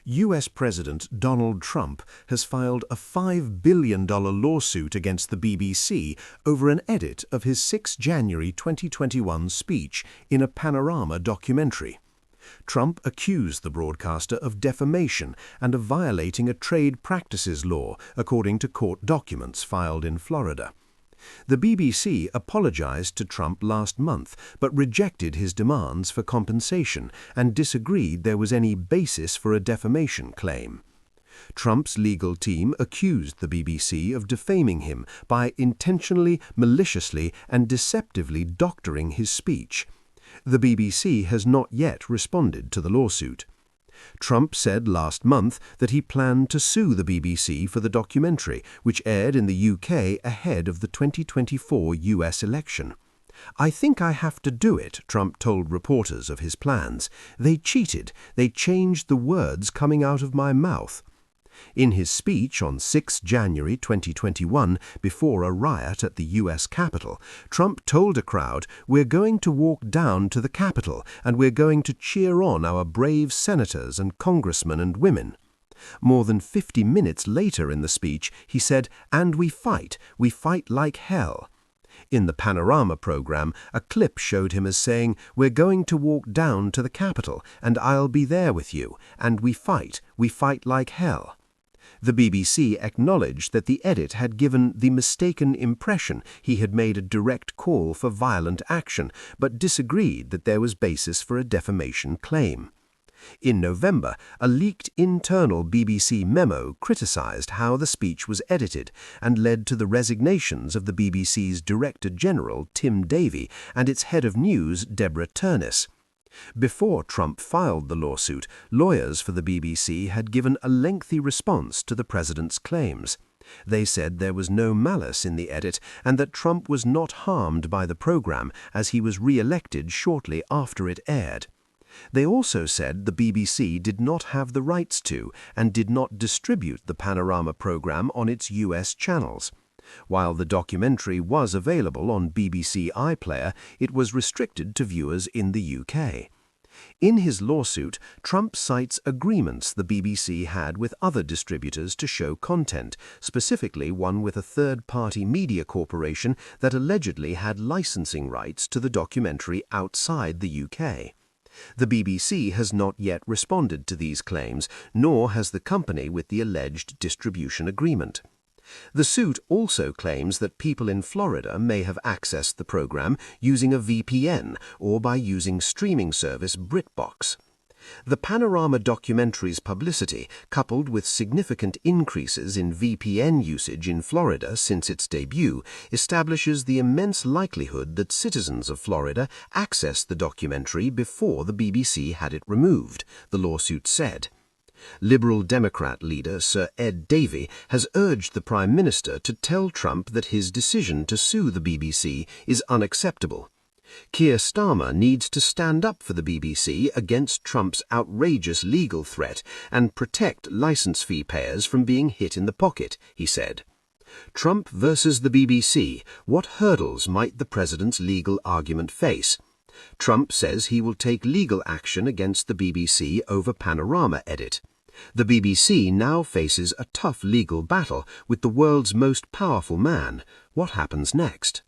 US President Donald Trump has filed a $5 billion lawsuit against the BBC over an edit of his 6 January 2021 speech in a Panorama documentary. Trump accused the broadcaster of defamation and of violating a trade practices law, according to court documents filed in Florida. The BBC apologized to Trump last month, but rejected his demands for compensation and disagreed there was any basis for a defamation claim. Trump's legal team accused the BBC of defaming him by intentionally, maliciously, and deceptively doctoring his speech. The BBC has not yet responded to the lawsuit. Trump said last month that he planned to sue the BBC for the documentary, which aired in the UK ahead of the 2024 US election. "I think I have to do it," Trump told reporters of his plans. "They cheated. They changed the words coming out of my mouth." In his speech on 6 January 2021, before a riot at the U.S. Capitol, Trump told a crowd, "We're going to walk down to the Capitol, and we're going to cheer on our brave senators and congressmen and women." More than 50 minutes later in the speech, he said, "And we fight like hell." In the Panorama program, a clip showed him as saying, "We're going to walk down to the Capitol, and I'll be there with you, and we fight like hell." The BBC acknowledged that the edit had given the mistaken impression he had made a direct call for violent action, but disagreed that there was basis for a defamation claim. In November, a leaked internal BBC memo criticized how the speech was edited and led to the resignations of the BBC's Director General, Tim Davie, and its head of news, Deborah Turniss. Before Trump filed the lawsuit, lawyers for the BBC had given a lengthy response to the president's claims. They said there was no malice in the edit and that Trump was not harmed by the program as he was re-elected shortly after it aired. They also said the BBC did not have the rights to and did not distribute the Panorama program on its US channels. While the documentary was available on BBC iPlayer, it was restricted to viewers in the UK. In his lawsuit, Trump cites agreements the BBC had with other distributors to show content, specifically one with a third-party media corporation that allegedly had licensing rights to the documentary outside the UK. The BBC has not yet responded to these claims, nor has the company with the alleged distribution agreement. The suit also claims that people in Florida may have accessed the program using a VPN or by using streaming service BritBox. The Panorama documentary's publicity, coupled with significant increases in VPN usage in Florida since its debut, establishes the immense likelihood that citizens of Florida accessed the documentary before the BBC had it removed, the lawsuit said. Liberal Democrat leader Sir Ed Davey has urged the Prime Minister to tell Trump that his decision to sue the BBC is unacceptable. Keir Starmer needs to stand up for the BBC against Trump's outrageous legal threat and protect license fee payers from being hit in the pocket, he said. Trump versus the BBC, what hurdles might the president's legal argument face? Trump says he will take legal action against the BBC over Panorama edit. The BBC now faces a tough legal battle with the world's most powerful man. What happens next?